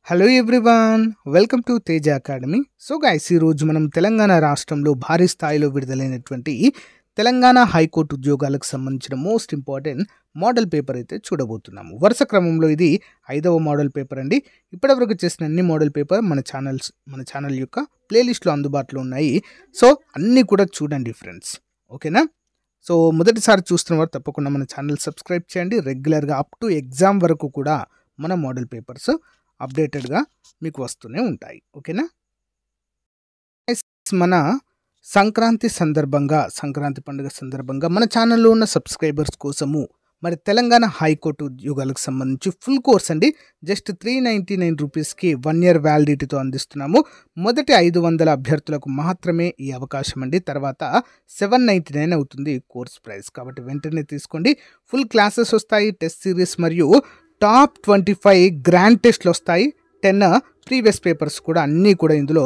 Hello everyone, welcome to Teja academy. So guys, ఈరోజు మనం తెలంగాణ రాష్ట్రంలో భారీ స్థాయిలో విడుదలైనటువంటి తెలంగాణ హైకోర్టు ఉద్యోగాలకు సంబంధించిన మోస్ట్ ఇంపార్టెంట్ మోడల్ పేపర్ అయితే చూడబోతున్నాము. వరుస క్రమంలో ఇది 5వ మోడల్ పేపర్ అండి. ఇప్పటివరకు చేసిన అన్ని మోడల్ పేపర్ మన ఛానల్ యొక్క ప్లేలిస్ట్లో అందుబాటులో ఉన్నాయి. సో అన్నీ కూడా చూడండి ఫ్రెండ్స్, ఓకేనా? సో మొదటిసారి చూస్తున్న వారు తప్పకుండా మన ఛానల్ సబ్స్క్రైబ్ చేయండి. రెగ్యులర్గా అప్ టు ఎగ్జామ్ వరకు కూడా మన మోడల్ పేపర్స్ అప్డేటెడ్గా మీకు వస్తూనే ఉంటాయి, ఓకేనా? మన సంక్రాంతి పండుగ సందర్భంగా మన ఛానల్లో ఉన్న సబ్స్క్రైబర్స్ కోసము మరి తెలంగాణ హైకోర్టు ఉద్యోగాలకు సంబంధించి ఫుల్ కోర్స్ అండి. జస్ట్ 399 రూపీస్కి 1 year వ్యాలిడిటీతో అందిస్తున్నాము. మొదటి 500 అభ్యర్థులకు మాత్రమే ఈ అవకాశం అండి. తర్వాత 799 అవుతుంది కోర్స్ ప్రైస్. కాబట్టి వెంటనే తీసుకోండి. ఫుల్ క్లాసెస్ వస్తాయి, టెస్ట్ సిరీస్ మరియు టాప్ 25 గ్రాండ్ టెస్ట్లు వస్తాయి. 10 ప్రీవియస్ పేపర్స్ కూడా అన్నీ కూడా ఇందులో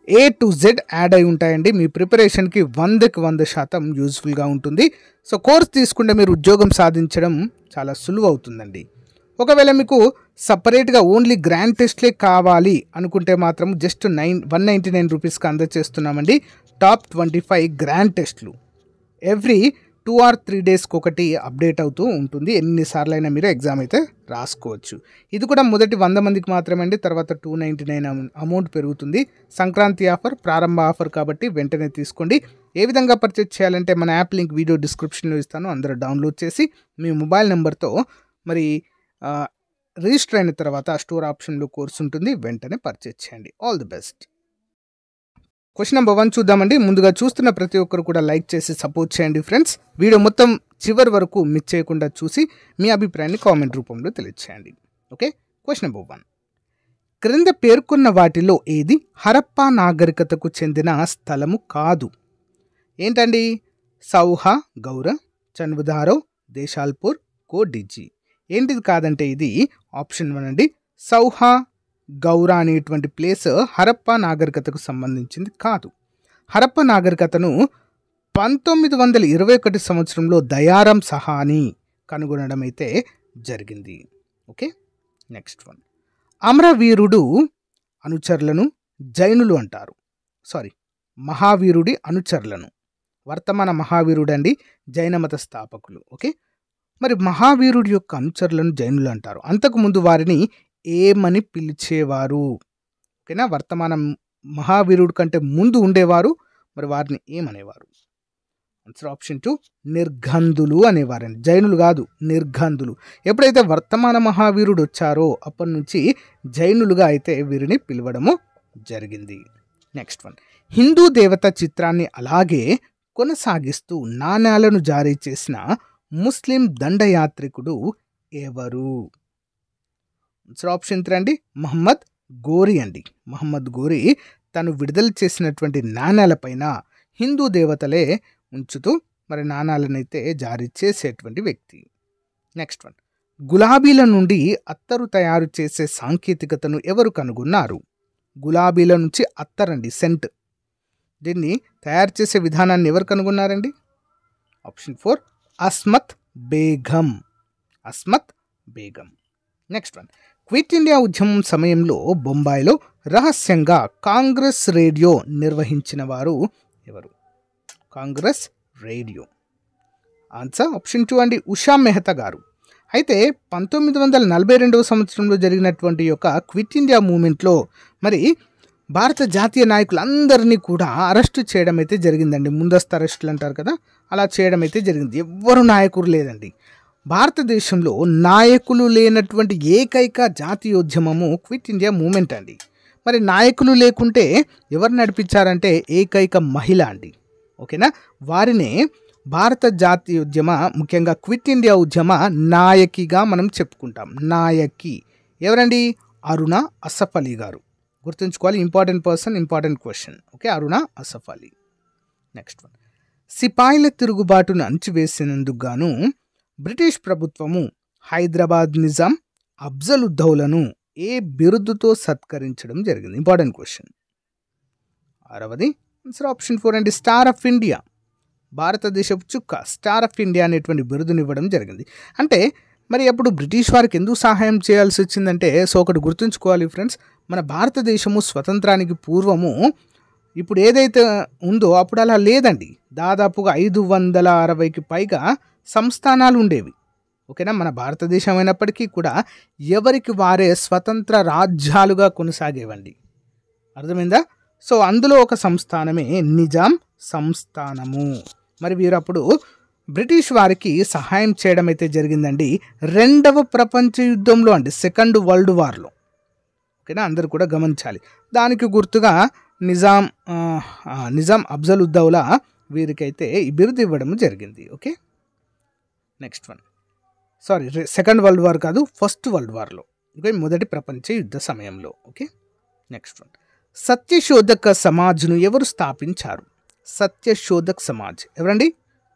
A to Z యాడ్ అయి ఉంటాయండి. మీ ప్రిపరేషన్కి 100కి 100% యూజ్ఫుల్గా ఉంటుంది. సో కోర్స్ తీసుకుంటే మీరు ఉద్యోగం సాధించడం చాలా సులువు అవుతుందండి. ఒకవేళ మీకు సపరేట్గా ఓన్లీ గ్రాండ్ టెస్ట్లే కావాలి అనుకుంటే మాత్రం జస్ట్ 199 రూపీస్కి అందజేస్తున్నామండి. టాప్ 25 గ్రాండ్ టెస్ట్లు ఎవ్రీ 2 or 3 డేస్కి ఒకటి అప్డేట్ అవుతూ ఉంటుంది. ఎన్నిసార్లు అయినా మీరు ఎగ్జామ్ అయితే రాసుకోవచ్చు. ఇది కూడా మొదటి 100 మందికి మాత్రమే అండి. తర్వాత 299 అమౌంట్ పెరుగుతుంది. సంక్రాంతి ఆఫర్, ప్రారంభ ఆఫర్ కాబట్టి వెంటనే తీసుకోండి. ఏ విధంగా పర్చేజ్ చేయాలంటే మన యాప్ లింక్ వీడియో డిస్క్రిప్షన్లో ఇస్తాను. అందరూ డౌన్లోడ్ చేసి మీ మొబైల్ నెంబర్తో మరి రిజిస్టర్ అయిన తర్వాత స్టోర్ ఆప్షన్లో కోర్స్ ఉంటుంది, వెంటనే పర్చేజ్ చేయండి. All the best. Question number 1 చూద్దామండి. ముందుగా చూస్తున్న ప్రతి ఒక్కరు కూడా లైక్ చేసి సపోర్ట్ చేయండి ఫ్రెండ్స్. వీడియో మొత్తం చివరి వరకు మిస్ చేయకుండా చూసి మీ అభిప్రాయాన్ని కామెంట్ రూపంలో తెలియచేయండి. Okay, question number 1. క్రింద పేర్కొన్న వాటిలో ఏది హరప్పా నాగరికతకు చెందిన స్థలము కాదు? ఏంటండి? సౌహ, గౌర, చన్వదారో, దేశాల్పూర్, కోడిజీ. ఏంటిది కాదంటే ఇది ఆప్షన్ 1 అండి. సౌహ, గౌర అనేటువంటి ప్లేస్ హరప్పా నాగరికతకు సంబంధించింది కాదు. హరప్పా నాగరికతను 1921 సంవత్సరంలో దయారం సహాని కనుగొనడం అయితే జరిగింది. Okay, next 1. అమరవీరుడు అనుచరులను జైనులు అంటారు. మహావీరుడి అనుచరులను. వర్తమాన మహావీరుడు అండి, జైన మత స్థాపకులు. ఓకే, మరి మహావీరుడి యొక్క అనుచరులను జైనులు అంటారు. అంతకుముందు వారిని ఏమని పిలిచేవారు? ఓకేనా, వర్తమాన మహావీరుడు కంటే ముందు ఉండేవారు, మరి వారిని ఏమనేవారు? Answer option 2, నిర్గంధులు అనేవారండి. జైనులు కాదు, నిర్గంధులు. ఎప్పుడైతే వర్తమాన మహావీరుడు వచ్చారో అప్పటి నుంచి జైనులుగా అయితే వీరిని పిలవడము జరిగింది. నెక్స్ట్ 1. హిందూ దేవత చిత్రాన్ని అలాగే కొనసాగిస్తూ నాణేలను జారీ చేసిన ముస్లిం దండయాత్రికుడు ఎవరు? ఆన్సర్ ఆప్షన్ 3 అండి, మహమ్మద్ గోరి అండి. మహమ్మద్ గోరి తను విడుదల చేసినటువంటి నాణేలపైన హిందూ దేవతలే ఉంచుతూ మరి నాణాలనైతే జారీ చేసేటువంటి వ్యక్తి. నెక్స్ట్ 1. గులాబీల నుండి అత్తరు తయారు చేసే సాంకేతికతను ఎవరు కనుగొన్నారు? గులాబీల నుంచి అత్తరండి, సెంట్. దీన్ని తయారు చేసే విధానాన్ని ఎవరు కనుగొన్నారండి? Option 4, Asmat Begum. Asmat Begum. Next 1. Quit India ఉద్యమం సమయంలో బొంబాయిలో రహస్యంగా కాంగ్రెస్ రేడియో నిర్వహించిన వారు ఎవరు? కాంగ్రెస్ రేడియో. ఆన్సర్ ఆప్షన్ 2 అండి, ఉషా మెహతా గారు. అయితే 1942 సంవత్సరంలో జరిగినటువంటి యొక్క క్విట్ ఇండియా మూమెంట్లో మరి భారత జాతీయ నాయకులందరినీ కూడా అరెస్టు చేయడం అయితే జరిగిందండి. ముందస్తు అరెస్టులు అంటారు కదా, అలా చేయడం అయితే జరిగింది. ఎవ్వరు నాయకులు లేదండి. భారతదేశంలో నాయకులు లేనటువంటి ఏకైక జాతీయోద్యమము క్విట్ ఇండియా మూమెంట్ అండి. మరి నాయకులు లేకుంటే ఎవరు నడిపించారంటే ఏకైక మహిళ అండి. ఓకేనా, వారినే భారత జాతీయోద్యమ, ముఖ్యంగా క్విట్ ఇండియా ఉద్యమ నాయకిగా మనం చెప్పుకుంటాం. నాయకి ఎవరండి? అరుణ అసఫ్ అలీ గారు. గుర్తుంచుకోవాలి, important person, important question. Okay, Aruna Asaf Ali. Next 1. సిపాయిల తిరుగుబాటును అణచివేసినందుకు గాను బ్రిటిష్ ప్రభుత్వము హైదరాబాద్ నిజాం అఫ్జలుద్దౌలను ఏ బిరుదుతో సత్కరించడం జరిగింది? Important question. 6వది ఆన్సర్ ఆప్షన్ 4 అండి, స్టార్ ఆఫ్ ఇండియా. భారతదేశపు చుక్క, స్టార్ ఆఫ్ ఇండియా అనేటువంటి బిరుదునివ్వడం జరిగింది. అంటే మరి అప్పుడు బ్రిటిష్ వారికి ఎందుకు సహాయం చేయాల్సి వచ్చిందంటే, సో ఒకటి గుర్తుంచుకోవాలి ఫ్రెండ్స్, మన భారతదేశము స్వతంత్రానికి పూర్వము ఇప్పుడు ఏదైతే ఉందో అప్పుడు అలా లేదండి. దాదాపుగా 560కి పైగా సంస్థానాలు ఉండేవి. ఓకేనా, మన భారతదేశం అయినప్పటికీ కూడా ఎవరికి వారే స్వతంత్ర రాజ్యాలుగా కొనసాగేవండి. అర్థమైందా? సో అందులో ఒక సంస్థానమే నిజాం సంస్థానము. మరి వీరు అప్పుడు బ్రిటిష్ వారికి సహాయం చేయడం అయితే జరిగిందండి 2వ ప్రపంచ యుద్ధంలో అండి, సెకండ్ వరల్డ్ వార్లో. ఓకేనా, అందరూ కూడా గమనించాలి. దానికి గుర్తుగా నిజాం అఫ్జలుద్దౌలా వీరికైతే ఈ బిరుదు ఇవ్వడం జరిగింది. Okay, next one. Sorry, second world war కాదు, ఫస్ట్ వరల్డ్ వార్లో. ఓకే, మొదటి ప్రపంచ యుద్ధ సమయంలో. Okay, next one. సత్యశోధక సమాజ్ను ఎవరు స్థాపించారు? సత్యశోధక్ సమాజ్ ఎవరండి?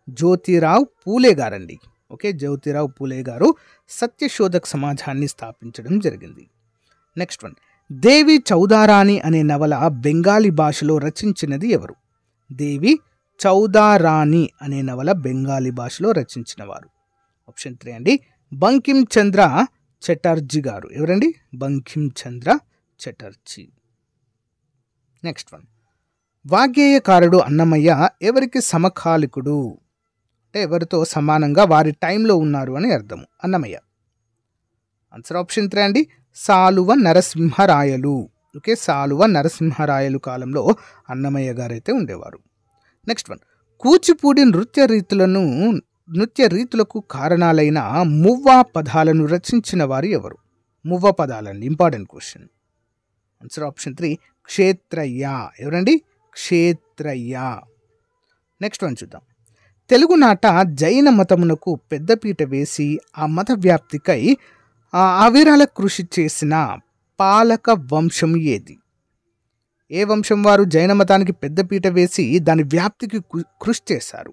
జ్యోతిరావు పూలే గారండి. ఓకే, జ్యోతిరావు పూలే గారు సత్యశోధక్ సమాజాన్ని స్థాపించడం జరిగింది. Next one. దేవి చౌదారాణి అనే నవల బెంగాలీ భాషలో రచించినది ఎవరు? దేవి చౌదారాణి అనే నవల బెంగాలీ భాషలో రచించిన వారు. ఆప్షన్ 3 అండి, బంకిం చంద్ర చటర్జీ గారు. ఎవరండి? బంకిం చంద్ర చటర్జీ. Next one. వాగ్గేయకారుడు అన్నమయ్య ఎవరికి సమకాలికుడు? అంటే ఎవరితో సమానంగా వారి టైంలో ఉన్నారు అని అర్థము. అన్నమయ్య. ఆన్సర్ ఆప్షన్ 3 అండి, సాలువ నరసింహరాయలు. ఓకే, సాలువ నరసింహరాయలు కాలంలో అన్నమయ్య గారైతే ఉండేవారు. Next one. కూచిపూడి నృత్య రీతులకు కారణాలైన మువ్వా పదాలను రచించిన వారు ఎవరు? మువ్వ పదాలండి, important question. Answer option 3 Kshetrayya. ఎవరండి? క్షేత్రయ్య. నెక్స్ట్ వన్ చూద్దాం. తెలుగునాట జైన మతమునకు పెద్దపీట వేసి ఆ మత వ్యాప్తికై అవిరళ కృషి చేసిన పాలక వంశం ఏది? ఏ వంశం వారు జైన మతానికి పెద్దపీట వేసి దాని వ్యాప్తికి కృషి చేశారు?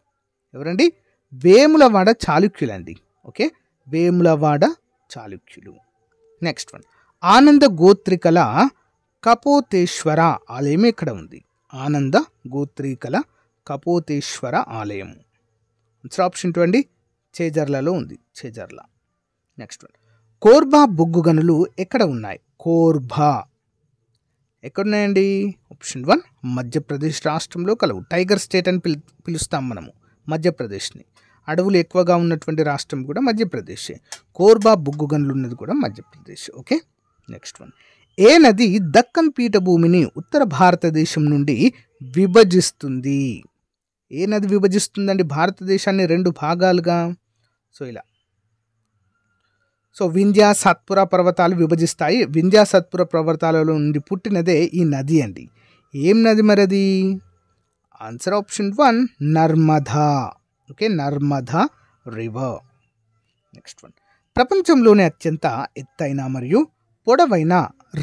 ఎవరండి? వేములవాడ చాళుక్యులండి. ఓకే, వేములవాడ చాళుక్యులు. Next one. ఆనంద గోత్రికల కపోతేశ్వర ఆలయం ఎక్కడ ఉంది? ఆనంద గోత్రికల కపోతేశ్వర ఆలయం. ఆన్సర్ ఆప్షన్ 2 అండి, చేజర్లలో ఉంది, చేజర్ల. Next one. కోర్బా బొగ్గు గనులు ఎక్కడ ఉన్నాయి? కోర్బా ఎక్కడున్నాయండి? ఆప్షన్ 1 మధ్యప్రదేశ్ రాష్ట్రంలో కలవు. టైగర్ స్టేట్ అని పిలుస్తాం మనము మధ్యప్రదేశ్ని. అడవులు ఎక్కువగా ఉన్నటువంటి రాష్ట్రం కూడా మధ్యప్రదేశే. కోర్బా బొగ్గు గనులు ఉన్నది కూడా మధ్యప్రదేశ్. Okay, next one. ఏ నది దక్కన్ పీఠభూమిని ఉత్తర భారతదేశం నుండి విభజిస్తుంది? ఏ నది విభజిస్తుందండి భారతదేశాన్ని 2 భాగాలుగా? సో ఇలా. సో వింధ్యా సత్పుర పర్వతాలు విభజిస్తాయి. వింధ్యా సత్పుర పర్వతాలలో నుండి పుట్టినదే ఈ నది అండి. ఏం నది మరది? Answer option 1 Narmada. Okay, Narmada river. Next one. ప్రపంచంలోనే అత్యంత ఎత్తైన మరియు పొడవైన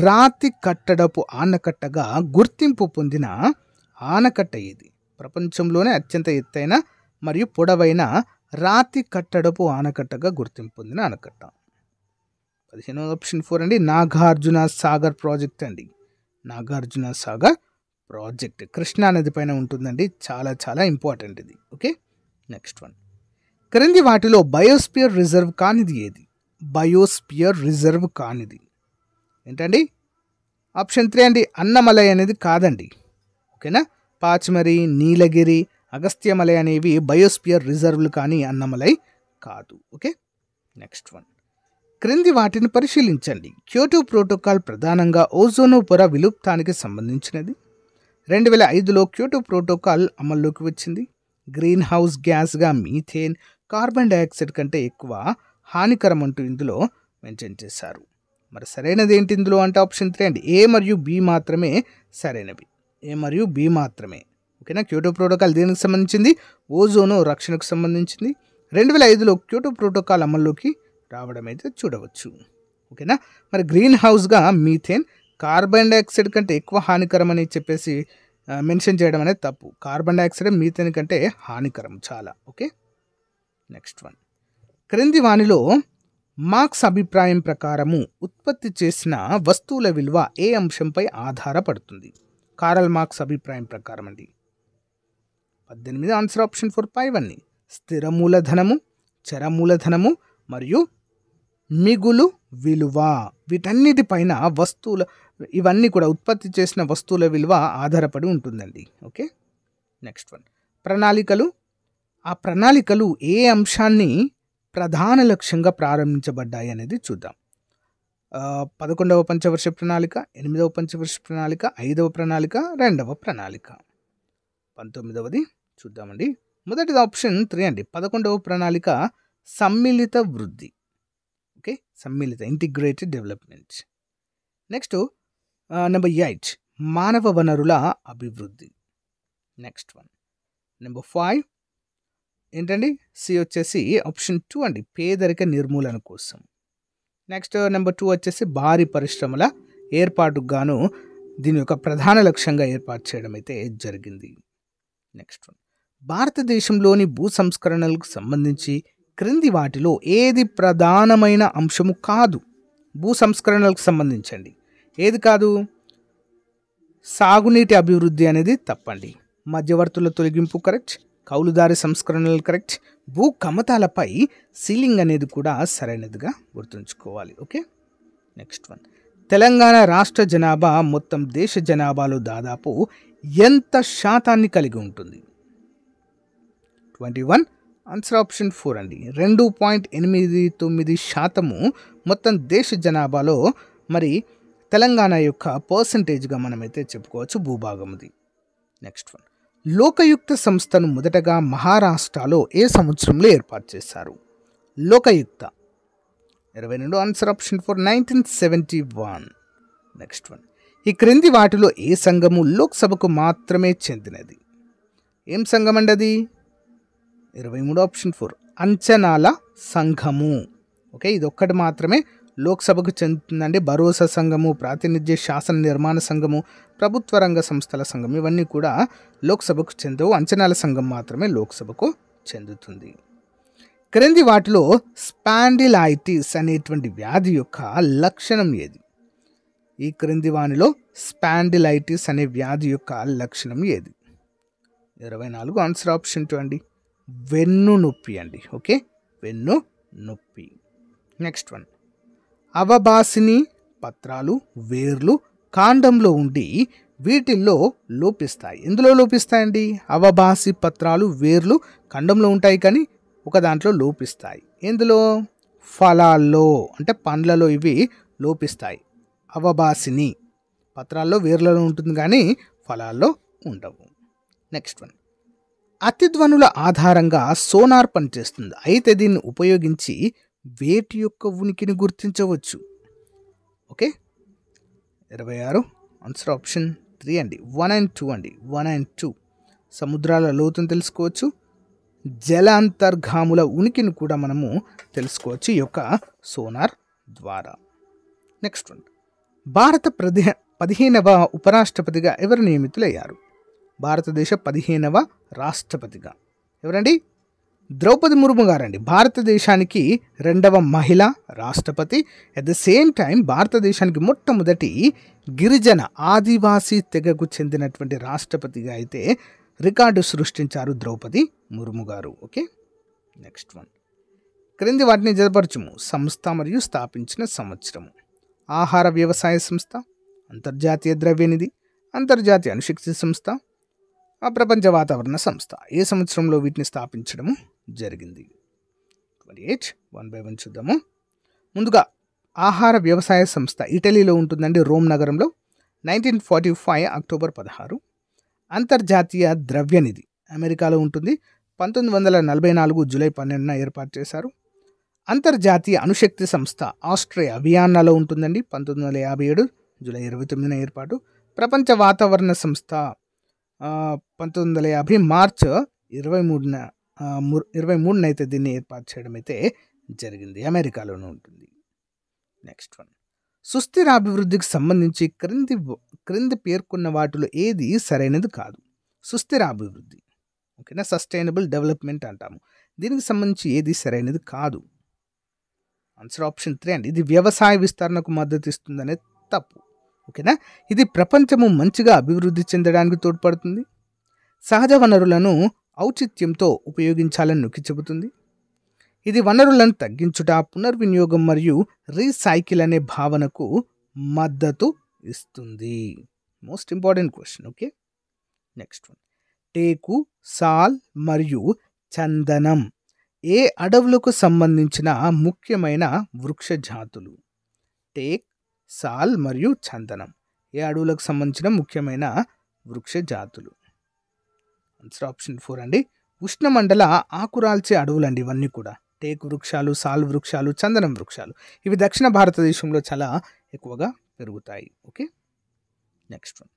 రాతి కట్టడపు ఆనకట్టగా గుర్తింపు పొందిన ఆనకట్ట ఏది? ప్రపంచంలోనే అత్యంత ఎత్తైన మరియు పొడవైన రాతి కట్టడపు ఆనకట్టగా గుర్తింపు పొందిన ఆనకట్ట. 15వ ఆప్షన్ 4 అండి, నాగార్జున సాగర్ ప్రాజెక్ట్ అండి. నాగార్జున సాగర్ ప్రాజెక్ట్ కృష్ణానది పైన ఉంటుందండి. చాలా చాలా ఇంపార్టెంట్ ఇది. Okay, next one. క్రింది వాటిలో బయోస్పియర్ రిజర్వ్ కానిది ఏది? బయోస్పియర్ రిజర్వ్ కానిది ఏంటండి? ఆప్షన్ 3 అండి, అన్నమలై అనేది కాదండి. ఓకేనా, పాచ్మరి, నీలగిరి, అగస్త్యమలై అనేవి బయోస్పియర్ రిజర్వ్లు కానీ అన్నమలై కాదు. Okay, next one. క్రింది వాటిని పరిశీలించండి. క్యోటో ప్రోటోకాల్ ప్రధానంగా ఓజోను పొర విలుప్తానికి సంబంధించినది. 2005లో క్యోటో ప్రోటోకాల్ అమల్లోకి వచ్చింది. గ్రీన్ హౌస్ గ్యాస్గా మీథేన్, కార్బన్ డైఆక్సైడ్ కంటే ఎక్కువ హానికరం అంటూ ఇందులో మెన్షన్ చేశారు. మరి సరైనది ఏంటి ఇందులో అంటే ఆప్షన్ 3 అండి, ఏ మరియు బి మాత్రమే సరైనవి. ఏ మరియు బి మాత్రమే. ఓకేనా, క్యోటో ప్రోటోకాల్ దేనికి సంబంధించింది? ఓజోను రక్షణకు సంబంధించింది. 2005లో క్యోటో ప్రోటోకాల్ అమల్లోకి రావడం అయితే చూడవచ్చు. ఓకేనా, మరి గ్రీన్ హౌస్గా మీథేన్, కార్బన్ డైఆక్సైడ్ కంటే ఎక్కువ హానికరం అని చెప్పేసి మెన్షన్ చేయడం అనేది తప్పు. కార్బన్ డైఆక్సైడ్ మీథేన్ కంటే హానికరం చాలా. Okay, next one. క్రింది వానిలో మార్క్స్ అభిప్రాయం ప్రకారము ఉత్పత్తి చేసిన వస్తువుల విలువ ఏ అంశంపై ఆధారపడుతుంది? కారల్ మార్క్స్ అభిప్రాయం ప్రకారం అండి. 18 ఆన్సర్ ఆప్షన్ 4 పైవన్నీ స్థిర మూలధనము, చర మూలధనము మరియు మిగులు విలువ. వీటన్నిటిపైన వస్తువుల ఇవన్నీ కూడా ఉత్పత్తి చేసిన వస్తువుల విలువ ఆధారపడి ఉంటుందండి. ఓకే, నెక్స్ట్ వన్ ప్రణాళికలు. ఆ ప్రణాళికలు ఏ అంశాన్ని ప్రధాన లక్ష్యంగా ప్రారంభించబడ్డాయి అనేది చూద్దాం. 11వ పంచవర్ష ప్రణాళిక, 8వ పంచవర్ష ప్రణాళిక, 5వ ప్రణాళిక, 2వ ప్రణాళిక. 19వది చూద్దామండి. మొదటిది ఆప్షన్ 3 అండి. 11వ ప్రణాళిక సమ్మిళిత వృద్ధి. ఓకే, సమ్మిళిత ఇంటిగ్రేటెడ్ డెవలప్మెంట్. నెక్స్ట్ నెంబర్ 8 మానవ వనరుల అభివృద్ధి. నెక్స్ట్ వన్ నెంబర్ 5 ఏంటండి? సి వచ్చేసి ఆప్షన్ 2 అండి, పేదరిక నిర్మూలన కోసం. నెక్స్ట్ నెంబర్ 2 వచ్చేసి భారీ పరిశ్రమల ఏర్పాటుకు గాను దీని యొక్క ప్రధాన లక్ష్యంగా ఏర్పాటు చేయడం అయితే జరిగింది. నెక్స్ట్ వన్ భారతదేశంలోని భూ సంస్కరణలకు సంబంధించి క్రింది వాటిలో ఏది ప్రధానమైన అంశము కాదు? భూ సంస్కరణలకు సంబంధించండి, ఏది కాదు? సాగునీటి అభివృద్ధి అనేది తప్పండి. మధ్యవర్తుల తొలగింపు కరెక్ట్. కౌలుదారి సంస్కరణలు కరెక్ట్. భూ కమతాలపై సీలింగ్ అనేది కూడా సరైనదిగా గుర్తుంచుకోవాలి. ఓకే, నెక్స్ట్ వన్ తెలంగాణ రాష్ట్ర జనాభా మొత్తం దేశ జనాభాలో దాదాపు ఎంత శాతాన్ని కలిగి ఉంటుంది? 21 ఆన్సర్ ఆప్షన్ 4 అండి. 2.89% మొత్తం దేశ జనాభాలో మరి తెలంగాణ యొక్క పర్సంటేజ్గా మనమైతే చెప్పుకోవచ్చు భూభాగంది. నెక్స్ట్ వన్ లోకయుక్త సంస్థను మొదటగా మహారాష్ట్రలో ఏ సంవత్సరంలో ఏర్పాటు చేశారు? Lokayukta 22 answer option 4 1971. Next one ఈ క్రింది వాటిలో ఏ సంఘము లోక్సభకు మాత్రమే చెందినది? ఏం సంఘం అండి అది? 23 ఆప్షన్ 4 అంచనాల సంఘము. ఓకే, ఇది ఒక్కటి మాత్రమే లోక్సభకు చెందుతుందండి. భరోసా సంఘము, ప్రాతినిధ్య శాసన నిర్మాణ సంఘము, ప్రభుత్వ రంగ సంస్థల సంఘం ఇవన్నీ కూడా లోక్సభకు చెందవు. అంచనాల సంఘం మాత్రమే లోక్సభకు చెందుతుంది. క్రింది వాటిలో స్పాండిలైటిస్ అనేటువంటి వ్యాధి యొక్క లక్షణం ఏది? ఈ క్రింది వానిలో స్పాండిలైటిస్ అనే వ్యాధి యొక్క లక్షణం ఏది? 24 ఆన్సర్ ఆప్షన్ 2 అండి, వెన్ను నొప్పి అండి. ఓకే, వెన్ను నొప్పి. నెక్స్ట్ వన్ అవబాసిని పత్రాలు వేర్లు కాండంలో ఉండి వీటిల్లో లోపిస్తాయి. ఎందులో లోపిస్తాయండి? అవబాసి పత్రాలు వేర్లు కాండంలో ఉంటాయి కానీ ఒక దాంట్లో లోపిస్తాయి. ఎందులో? ఫలాల్లో అంటే పండ్లలో ఇవి లోపిస్తాయి. అవబాసిని పత్రాల్లో వేర్లలో ఉంటుంది కానీ ఫలాల్లో ఉండవు. నెక్స్ట్ వన్ అతిధ్వనుల ఆధారంగా సోనార్ పనిచేస్తుంది. అయితే దీన్ని ఉపయోగించి వేటి యొక్క ఉనికిని గుర్తించవచ్చు? ఓకే, 26 ఆన్సర్ ఆప్షన్ 3 అండి, 1 and 2 అండి, 1 and 2. సముద్రాల లోతును తెలుసుకోవచ్చు, జలాంతర్గాముల ఉనికిని కూడా మనము తెలుసుకోవచ్చు ఈ యొక్క సోనార్ ద్వారా. నెక్స్ట్ వన్ భారత 15వ ఉపరాష్ట్రపతిగా ఎవరు నియమితులయ్యారు? భారతదేశ 15వ రాష్ట్రపతిగా ఎవరండి? ద్రౌపది ముర్ము గారండి. భారతదేశానికి 2వ మహిళా రాష్ట్రపతి. అట్ ద సేమ్ టైం భారతదేశానికి మొట్టమొదటి గిరిజన ఆదివాసీ తెగకు చెందినటువంటి రాష్ట్రపతిగా అయితే రికార్డు సృష్టించారు ద్రౌపది ముర్ము గారు. ఓకే, నెక్స్ట్ వన్ క్రింది వాటిని జతపరచుము. సంస్థ మరియు స్థాపించిన సంవత్సరము. ఆహార వ్యవసాయ సంస్థ, అంతర్జాతీయ ద్రవ్యనిధి, అంతర్జాతీయ అణుశక్తి సంస్థ, ప్రపంచ వాతావరణ సంస్థ. ఏ సంవత్సరంలో వీటిని స్థాపించడము జరిగింది? 28 1 by 1 చూద్దాము. ముందుగా ఆహార వ్యవసాయ సంస్థ ఇటలీలో ఉంటుందండి, రోమ్ నగరంలో. 1945 అక్టోబర్ 16. అంతర్జాతీయ ద్రవ్యనిధి అమెరికాలో ఉంటుంది. 1944 జూలై 12న ఏర్పాటు చేశారు. అంతర్జాతీయ అణుశక్తి సంస్థ ఆస్ట్రియా వియన్నాలో ఉంటుందండి. 1957 జూలై 29న ఏర్పాటు. ప్రపంచ వాతావరణ సంస్థ 1950 మార్చ్ 23న అయితే దీన్ని ఏర్పాటు చేయడం అయితే జరిగింది. అమెరికాలోనే ఉంటుంది. నెక్స్ట్ వన్ సుస్థిర అభివృద్ధికి సంబంధించి క్రింది పేర్కొన్న వాటిలో ఏది సరైనది కాదు? సుస్థిర అభివృద్ధి, ఓకేనా, సస్టైనబుల్ డెవలప్మెంట్ అంటాము. దీనికి సంబంధించి ఏది సరైనది కాదు? ఆన్సర్ ఆప్షన్ 3 అండి. ఇది వ్యవసాయ విస్తరణకు మద్దతు ఇస్తుందనే తప్పు. ఓకేనా, ఇది ప్రపంచము మంచిగా అభివృద్ధి చెందడానికి తోడ్పడుతుంది. సహజ వనరులను ఔచిత్యంతో ఉపయోగించాలని నొక్కి చెబుతుంది. ఇది వనరులను తగ్గించుట, పునర్వినియోగం మరియు రీసైకిల్ అనే భావనకు మద్దతు ఇస్తుంది. Most important question. Okay, next one. టేకు, సాల్ మరియు చందనం ఏ అడవులకు సంబంధించిన ముఖ్యమైన వృక్ష జాతులు? టేక్, సాల్ మరియు చందనం ఏ అడవులకు సంబంధించిన ముఖ్యమైన వృక్ష జాతులు? ఆన్సర్ ఆప్షన్ 4 అండి. ఉష్ణమండల ఆకురాల్చే అడవులండి ఇవన్నీ కూడా. టేకు వృక్షాలు, సాల్ వృక్షాలు, చందనం వృక్షాలు ఇవి దక్షిణ భారతదేశంలో చాలా ఎక్కువగా పెరుగుతాయి. Okay, next one.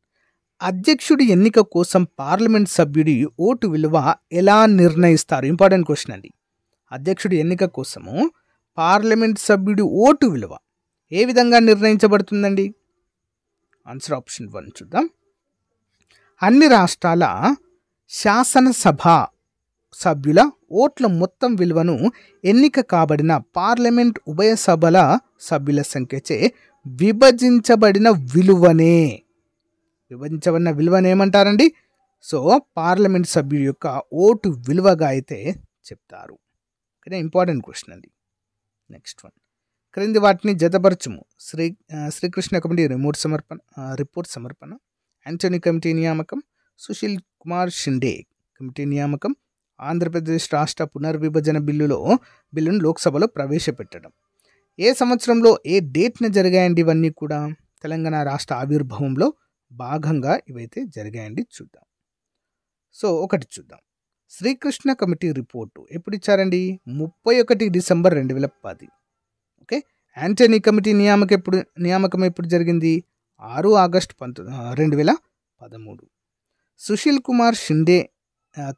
అధ్యక్షుడి ఎన్నిక కోసం పార్లమెంట్ సభ్యుడి ఓటు విలువ ఎలా నిర్ణయిస్తారు? ఇంపార్టెంట్ క్వశ్చన్ అండి. అధ్యక్షుడి ఎన్నిక కోసము పార్లమెంట్ సభ్యుడి ఓటు విలువ ఏ విధంగా నిర్ణయించబడుతుందండి? ఆన్సర్ ఆప్షన్ 1 చూద్దాం. అన్ని రాష్ట్రాల శాసనసభ సభ్యుల ఓట్ల మొత్తం విలువను ఎన్నిక కాబడిన పార్లమెంట్ ఉభయ సభల సభ్యుల సంఖ్యచే విభజించబడిన విలువనే ఏమంటారండి? సో పార్లమెంట్ సభ్యుడి యొక్క ఓటు విలువగా అయితే చెప్తారు. ఓకే, ఇంపార్టెంట్ క్వశ్చన్ అండి. Next one. క్రింది వాటిని జతపరచుము. శ్రీకృష్ణ కమిటీ రిపోర్ట్ సమర్పణ, యాంటోనీ కమిటీ నియామకం, సుశీల్ కుమార్ షిండే కమిటీ నియామకం, ఆంధ్రప్రదేశ్ రాష్ట్ర పునర్విభజన బిల్లును లోక్సభలో ప్రవేశపెట్టడం. ఏ సంవత్సరంలో ఏ డేట్న జరిగాయండి ఇవన్నీ కూడా? తెలంగాణ రాష్ట్ర ఆవిర్భావంలో భాగంగా ఇవైతే జరిగాయండి. చూద్దాం. సో ఒకటి చూద్దాం. శ్రీకృష్ణ కమిటీ రిపోర్టు ఎప్పుడు ఇచ్చారండి? 31 డిసెంబర్ 2010. ఓకే, యాంటనీ కమిటీ నియామకం ఎప్పుడు జరిగింది? 6 ఆగస్టు 2013. సుశీల్ కుమార్ షిండే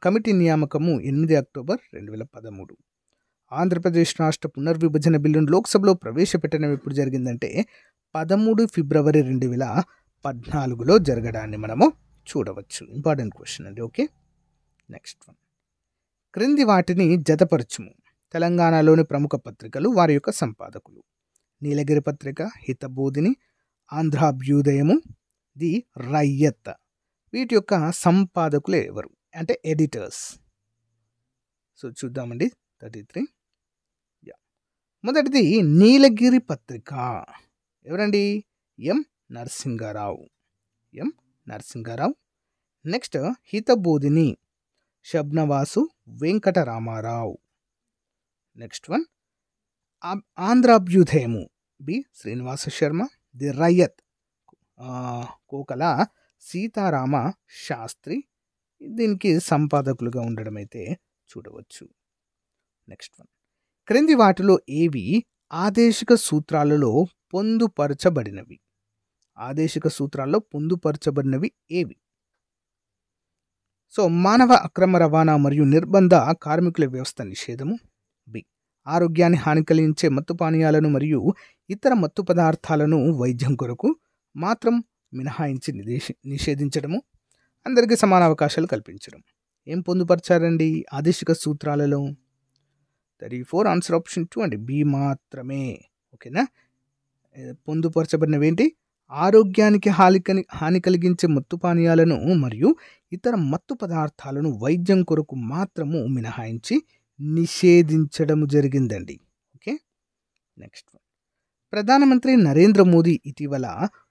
కమిటీ నియామకము 8 అక్టోబర్ 2013. ఆంధ్రప్రదేశ్ రాష్ట్ర పునర్విభజన బిల్లును లోక్సభలో ప్రవేశపెట్టడం ఎప్పుడు జరిగిందంటే 13 ఫిబ్రవరి 2014లో జరగడాన్ని మనము చూడవచ్చు. ఇంపార్టెంట్ క్వశ్చన్ అండి. Okay, next one. క్రింది వాటిని జతపరచుము. తెలంగాణలోని ప్రముఖ పత్రికలు, వారి యొక్క సంపాదకులు. నీలగిరి పత్రిక, హితబోధిని, ఆంధ్రాభ్యుదయము, ది రయ్యత్. వీటి యొక్క సంపాదకులు ఎవరు అంటే ఎడిటర్స్? సో చూద్దామండి. 33. మొదటిది నీలగిరి పత్రిక. ఎవరండి? M Narasinga Rao. Next Hithabodhini, Shabnavasu Venkatarama Rao. Next one Andhrabhyudayamu, B Srinivasa Sharma. The Rayyat, Kokala Seetharama Sastri. దీనికి సంపాదకులుగా ఉండడం అయితే చూడవచ్చు. Next one. క్రింది వాటిలో ఏవి ఆదేశిక సూత్రాలలో పొందుపరచబడినవి? ఆదేశిక సూత్రాల్లో పొందుపరచబడినవి ఏవి? సో మానవ అక్రమ రవాణా మరియు నిర్బంధ కార్మికుల వ్యవస్థ నిషేధము. బి ఆరోగ్యాన్ని హాని కలిగించే మత్తు పానీయాలను మరియు ఇతర మత్తు పదార్థాలను వైద్యం కొరకు మాత్రం మినహాయించి నిషేధించడము. అందరికీ సమాన అవకాశాలు కల్పించడం. ఏం పొందుపరిచారండి ఆదేశిక సూత్రాలలో? 34. ఆన్సర్ ఆప్షన్ 2 అండి, బి మాత్రమే. ఓకేనా, పొందుపరచబడినవి ఏంటి? ఆరోగ్యానికి హాని కలిగించే మత్తు పానీయాలను మరియు ఇతర మత్తు పదార్థాలను వైద్యం కొరకు మాత్రము మినహాయించి నిషేధించడము జరిగిందండి. Okay, next one. ప్రధానమంత్రి నరేంద్ర మోదీ ఇటీవల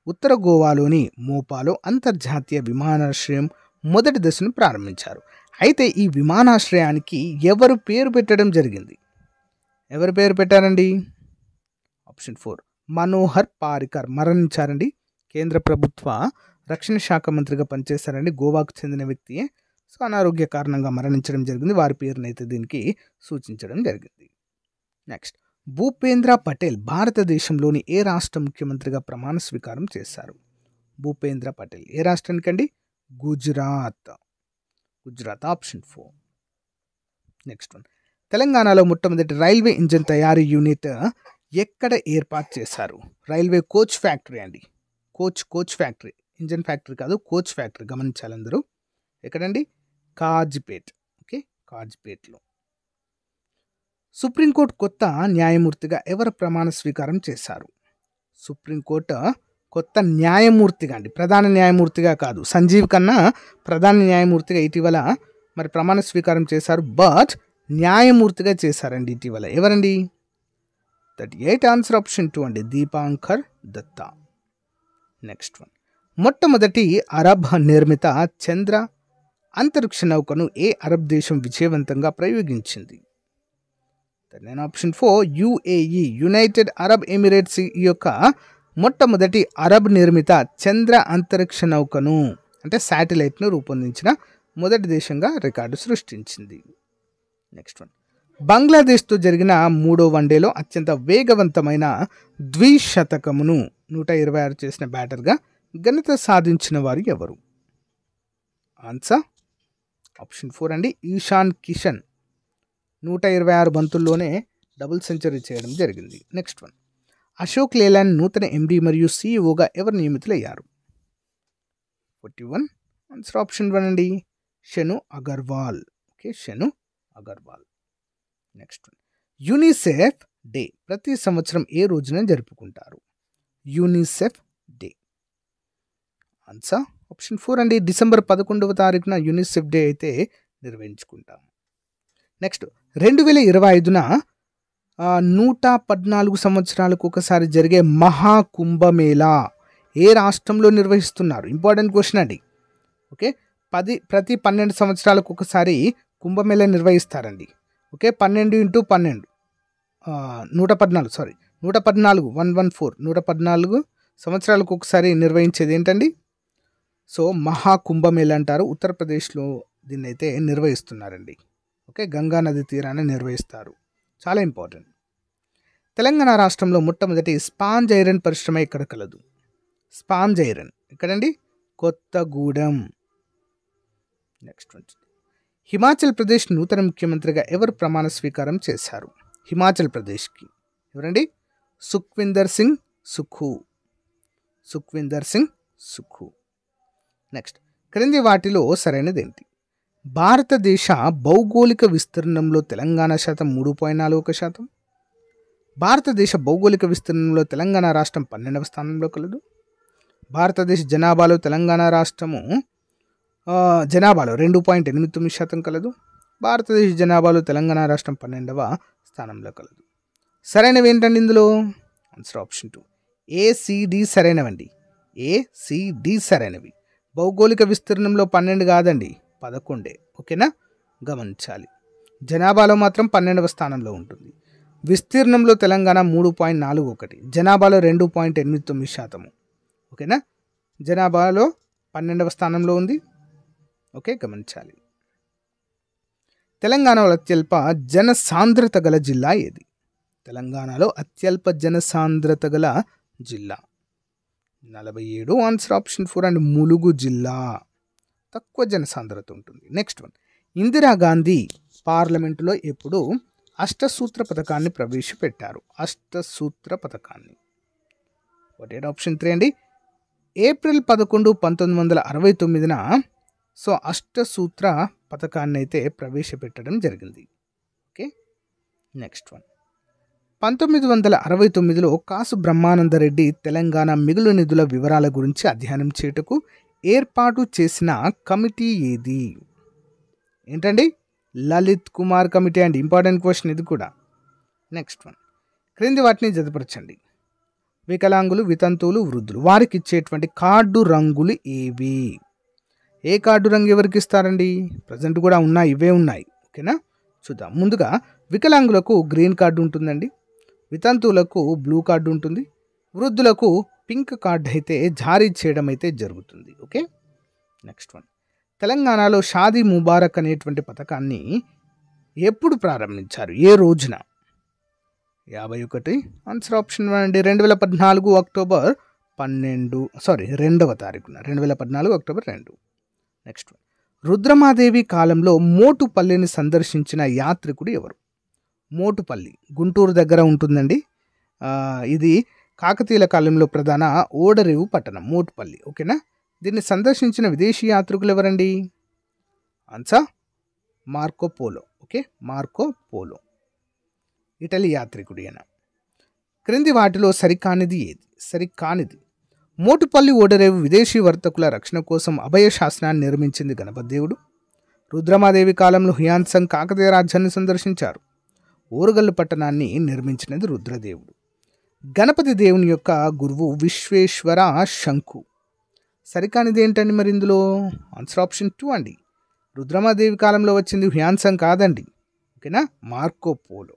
ఉత్తర గోవాలోని మోపాలో అంతర్జాతీయ విమానాశ్రయం మొదటి దశను ప్రారంభించారు. అయితే ఈ విమానాశ్రయానికి ఎవరు పేరు పెట్టడం జరిగింది? ఎవరు పేరు పెట్టారండి? ఆప్షన్ 4 మనోహర్ పారికర్ మరణించారండి. కేంద్ర ప్రభుత్వ రక్షణ శాఖ మంత్రిగా పనిచేశారండి. గోవాకు చెందిన వ్యక్తియే. సో అనారోగ్య కారణంగా మరణించడం జరిగింది. వారి పేరునైతే దీనికి సూచించడం జరిగింది. నెక్స్ట్, భూపేంద్ర పటేల్ భారతదేశంలోని ఏ రాష్ట్ర ముఖ్యమంత్రిగా ప్రమాణ స్వీకారం చేశారు? భూపేంద్ర పటేల్ ఏ రాష్ట్రానికండి? గుజరాత్. ఆప్షన్ 4. Next one. తెలంగాణలో మొట్టమొదటి రైల్వే ఇంజిన్ తయారీ యూనిట్ ఎక్కడ ఏర్పాటు చేశారు? రైల్వే కోచ్ ఫ్యాక్టరీ అండి. కోచ్ ఫ్యాక్టరీ, ఇంజిన్ ఫ్యాక్టరీ కాదు, కోచ్ ఫ్యాక్టరీ. గమనించాలి అందరూ. ఎక్కడండి? కాజ్పేట్. ఓకే, కాజ్పేట్లో. సుప్రీంకోర్టు కొత్త న్యాయమూర్తిగా ఎవరు ప్రమాణ స్వీకారం చేశారు? సుప్రీంకోర్టు కొత్త న్యాయమూర్తిగా అండి, ప్రధాన న్యాయమూర్తిగా కాదు. సంజీవ్ ఖన్నా ప్రధాన న్యాయమూర్తిగా ఇటీవల మరి ప్రమాణ స్వీకారం చేశారు. బట్ న్యాయమూర్తిగా చేశారండి ఇటీవల. ఎవరండి? 38 ఆన్సర్ ఆప్షన్ 2 అండి, దీపాంకర్ దత్తా. నెక్స్ట్ వన్, మొట్టమొదటి అరబ్ నిర్మిత చంద్ర అంతరిక్ష నౌకను ఏ అరబ్ దేశం విజయవంతంగా ప్రయోగించింది? నేను option 4 UAE, United Arab Emirates ఈ యొక్క మొట్టమొదటి అరబ్ నిర్మిత చంద్ర అంతరిక్ష నౌకను అంటే శాటిలైట్ను రూపొందించిన మొదటి దేశంగా రికార్డు సృష్టించింది. నెక్స్ట్ వన్, బంగ్లాదేశ్తో జరిగిన 3వ వన్డేలో అత్యంత వేగవంతమైన ద్విశతకమును 126 చేసిన బ్యాటర్గా ఘనత సాధించిన వారు ఎవరు? ఆన్సర్ ఆప్షన్ 4 అండి, ఈశాన్ కిషన్ 126 బంతుల్లోనే డబుల్ సెంచరీ చేయడం జరిగింది. నెక్స్ట్ వన్, అశోక్ లేలాండ్ నూతన ఎండి మరియు సిఇఓగా ఎవరు నియమితులయ్యారు? 41 ఆన్సర్ ఆప్షన్ 1 అండి, Shanu Agarwal. Okay, Shanu Agarwal. Next one, UNICEF day ప్రతి సంవత్సరం ఏ రోజున జరుపుకుంటారు? యూనిసెఫ్ డే ఆన్సర్ ఆప్షన్ 4 అండి, డిసెంబర్ 11వ తారీఖున యూనిసెఫ్ డే అయితే నిర్వహించుకుంటాం. నెక్స్ట్, 2025న 114 సంవత్సరాలకు ఒకసారి జరిగే మహాకుంభమేళా ఏ రాష్ట్రంలో నిర్వహిస్తున్నారు? ఇంపార్టెంట్ క్వశ్చన్ అండి. ఓకే, ప్రతి 12 సంవత్సరాలకు ఒకసారి కుంభమేళా నిర్వహిస్తారండి. ఓకే, 12 × 12 114 సంవత్సరాలకు ఒకసారి నిర్వహించేది ఏంటండి? సో మహాకుంభమేళా అంటారు. ఉత్తరప్రదేశ్లో దీన్ని అయితే నిర్వహిస్తున్నారండి. ఓకే, గంగా నది తీరాన నిర్వహిస్తారు. చాలా ఇంపార్టెంట్. తెలంగాణ రాష్ట్రంలో మొట్టమొదటి స్పాంజ్ ఐరన్ పరిశ్రమ ఎక్కడ కలదు? స్పాంజ్ ఐరన్ ఎక్కడండి? కొత్తగూడెం. నెక్స్ట్ వన్, హిమాచల్ ప్రదేశ్ నూతన ముఖ్యమంత్రిగా ఎవరు ప్రమాణ స్వీకారం చేశారు? హిమాచల్ ప్రదేశ్కి ఎవరండి? సుఖ్విందర్ సింగ్ సుఖు. నెక్స్ట్, క్రింది వాటిలో సరైనది ఏంటి? భారతదేశ భౌగోళిక విస్తీర్ణంలో తెలంగాణ శాతం 3.41%. భారతదేశ భౌగోళిక విస్తీర్ణంలో తెలంగాణ రాష్ట్రం 12వ స్థానంలో కలదు. భారతదేశ జనాభాలో తెలంగాణ రాష్ట్రము జనాభాలో 2.89% కలదు. భారతదేశ జనాభాలో తెలంగాణ రాష్ట్రం 12వ స్థానంలో కలదు. సరైనవి ఏంటండి ఇందులో? Answer option 2 ACD సరైనవండి. ACD సరైనవి. భౌగోళిక విస్తీర్ణంలో 12 కాదండి, 11. ఓకేనా, గమనించాలి. జనాభాలో మాత్రం 12వ స్థానంలో ఉంటుంది. విస్తీర్ణంలో తెలంగాణ 3.41, జనాభాలో 2.89%. ఓకేనా, జనాభాలో 12వ స్థానంలో ఉంది. ఓకే, గమనించాలి. తెలంగాణలో అత్యల్ప జనసాంద్రత గల జిల్లా ఏది? తెలంగాణలో అత్యల్ప జనసాంద్రత గల జిల్లా 47 ఆన్సర్ ఆప్షన్ 4 అండ్ ములుగు జిల్లా. తక్కువ జనసాంద్రత ఉంటుంది. నెక్స్ట్ వన్, ఇందిరాగాంధీ పార్లమెంటులో ఎప్పుడు అష్టసూత్ర పథకాన్ని ప్రవేశపెట్టారు? అష్టసూత్ర పథకాన్ని ఒకటి ఆప్షన్ 3 అండి, ఏప్రిల్ 11, 1969న సో అష్టసూత్ర పథకాన్ని అయితే ప్రవేశపెట్టడం జరిగింది. ఓకే, నెక్స్ట్ వన్, 1969లో కాసు బ్రహ్మానందరెడ్డి తెలంగాణ మిగులు నిధుల వివరాల గురించి అధ్యయనం చేయుటకు ఏర్పాటు చేసిన కమిటీ ఏది? ఏంటండి? లలిత్ కుమార్ కమిటీ అండి. ఇంపార్టెంట్ క్వశ్చన్ ఇది కూడా. నెక్స్ట్ వన్, క్రింది వాటిని జతపరచండి. వికలాంగులు, వితంతువులు, వృద్ధులు వారికి ఇచ్చేటువంటి కార్డు రంగులు ఏవి? ఏ కార్డు రంగు ఎవరికి ఇస్తారండి? ప్రజెంట్ కూడా ఉన్నాయి, ఇవే ఉన్నాయి. ఓకేనా, చూద్దాం. ముందుగా వికలాంగులకు గ్రీన్ కార్డు ఉంటుందండి, వితంతువులకు బ్లూ కార్డు ఉంటుంది, వృద్ధులకు పింక్ కార్డు అయితే జారీ చేయడం అయితే జరుగుతుంది. ఓకే, నెక్స్ట్ వన్, తెలంగాణలో షాదీ ముబారక్ అనేటువంటి పథకాన్ని ఎప్పుడు ప్రారంభించారు? ఏ రోజున? 51 ఆన్సర్ ఆప్షన్ 1 అండి, 2014 అక్టోబర్ 2వ తారీఖున 2014 అక్టోబర్ 2. నెక్స్ట్ వన్, రుద్రమాదేవి కాలంలో మోటుపల్లిని సందర్శించిన యాత్రికుడు ఎవరు? మోటుపల్లి గుంటూరు దగ్గర ఉంటుందండి. ఇది కాకతీయుల కాలంలో ప్రధాన ఓడరేవు పట్టణం మోటుపల్లి. ఓకేనా, దీన్ని సందర్శించిన విదేశీ యాత్రికులు ఎవరండి? Answer Marco Polo. Okay, Marco Polo Italy యాత్రికుడు ఈయన. క్రింది వాటిలో సరికానిది ఏది? సరికానిది, మోటుపల్లి ఓడరేవు విదేశీ వర్తకుల రక్షణ కోసం అభయ శాసనాన్ని నిర్మించింది గణపతి దేవుడు. రుద్రమాదేవి కాలంలో హ్యాన్సంగ్ కాకతీయ రాజ్యాన్ని సందర్శించారు. ఓరుగల్లు పట్టణాన్ని నిర్మించినది రుద్రదేవుడు. గణపతి దేవుని యొక్క గురువు విశ్వేశ్వర శంకు. సరికానిది ఏంటండి మరి ఇందులో? ఆన్సర్ ఆప్షన్ 2 అండి. రుద్రమాదేవి కాలంలో వచ్చింది హ్యాన్సంగ్ కాదండి. ఓకేనా, మార్కో పోలో.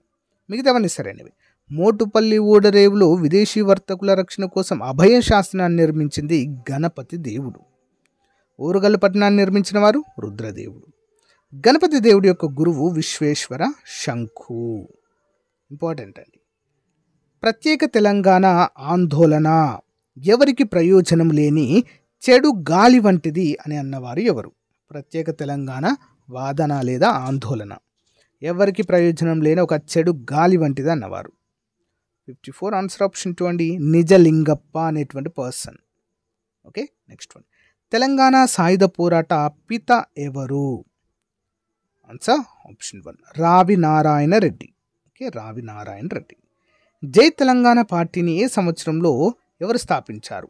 మిగతావన్నీ సరైనవి. మోటుపల్లి ఓడరేవులో విదేశీ వర్తకుల రక్షణ కోసం అభయ శాసనాన్ని నిర్మించింది గణపతి దేవుడు. ఓరుగల్లు పట్టణాన్ని నిర్మించిన వారు రుద్రదేవుడు. గణపతి దేవుడి యొక్క గురువు విశ్వేశ్వర శంకు. ఇంపార్టెంట్ అండి. ప్రత్యేక తెలంగాణ ఆందోళన ఎవరికి ప్రయోజనం లేని చెడు గాలి వంటిది అని అన్నవారు ఎవరు? ప్రత్యేక తెలంగాణ వాదన లేదా ఆందోళన ఎవరికి ప్రయోజనం లేని ఒక చెడు గాలి వంటిది అన్నవారు. 54 ఆన్సర్ ఆప్షన్ 2 అండి. నిజలింగప్ప అనేటువంటి person. Okay, next one. Telangana సాయుధ పోరాట పిత ఎవరు? ఆన్సర్ ఆప్షన్ 1 రావి నారాయణ రెడ్డి. ఓకే, రావి నారాయణ రెడ్డి. జై తెలంగాణ పార్టీని ఏ సంవత్సరంలో ఎవరు స్థాపించారు?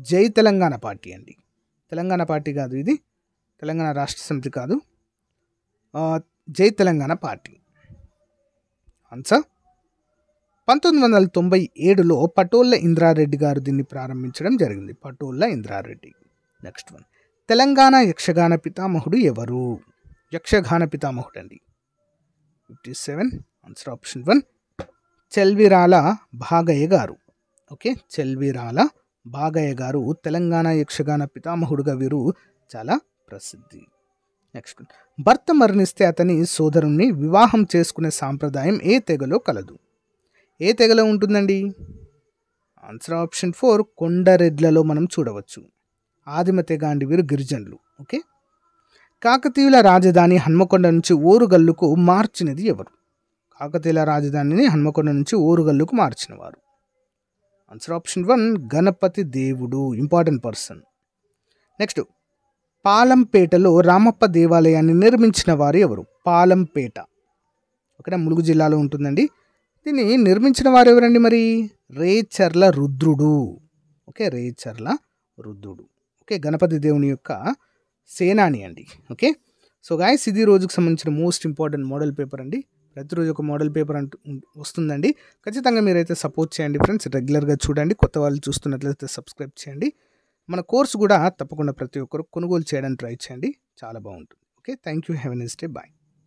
జై తెలంగాణ పార్టీ అండి. తెలంగాణ పార్టీ కాదు ఇది, తెలంగాణ రాష్ట్ర సమితి కాదు, జై తెలంగాణ పార్టీ. ఆన్సర్ 1997లో పటోళ్ళ ఇంద్రారెడ్డి గారు దీన్ని ప్రారంభించడం జరిగింది. పటోళ్ళ ఇంద్రారెడ్డి. Next one. తెలంగాణ యక్షగాన పితామహుడు ఎవరు? యక్షగాన పితామహుడు అండి. 57 ఆన్సర్ ఆప్షన్ 1 చెల్విరాల భాగయ్య గారు. ఓకే, చెల్విరాల భాగయ్య గారు తెలంగాణ యక్షగాన పితామహుడుగా వీరు చాలా ప్రసిద్ధి. నెక్స్ట్, భర్త మరణిస్తే అతని సోదరుణ్ణి వివాహం చేసుకునే సాంప్రదాయం ఏ తెగలో కలదు? ఏ తెగలో ఉంటుందండి? ఆన్సర్ ఆప్షన్ 4 కొండరెడ్లలో మనం చూడవచ్చు. ఆదిమ తెగ అండి, వీరు గిరిజనులు. ఓకే, కాకతీయుల రాజధాని హన్మకొండ నుంచి ఓరుగల్లుకు మార్చినది ఎవరు? కాకతీయుల రాజధానిని హన్మకొండ నుంచి ఓరుగల్లుకు మార్చినవారు. ఆన్సర్ ఆప్షన్ 1 గణపతి దేవుడు. Important person. నెక్స్ట్, పాలంపేటలో రామప్ప దేవాలయాన్ని నిర్మించిన వారు ఎవరు? పాలంపేట ఓకేనా, ములుగు జిల్లాలో ఉంటుందండి. దీన్ని నిర్మించిన వారు ఎవరండి మరి? రేచర్ల రుద్రుడు. ఓకే, రేచర్ల రుద్రుడు. ఓకే, గణపతి దేవుని యొక్క సేనాని అండి. ఓకే, సో గాయస్, ఇది రోజుకు సంబంధించిన మోస్ట్ ఇంపార్టెంట్ మోడల్ పేపర్ అండి. ప్రతిరోజు ఒక మోడల్ పేపర్ అంటూ వస్తుందండి. ఖచ్చితంగా మీరైతే సపోర్ట్ చేయండి ఫ్రెండ్స్. రెగ్యులర్గా చూడండి. కొత్త వాళ్ళు చూస్తున్నట్లయితే సబ్స్క్రైబ్ చేయండి. మన కోర్సు కూడా తప్పకుండా ప్రతి ఒక్కరు కొనుగోలు చేయడానికి ట్రై చేయండి. చాలా బాగుంటుంది. Okay, thank you. Have a nice day. Bye.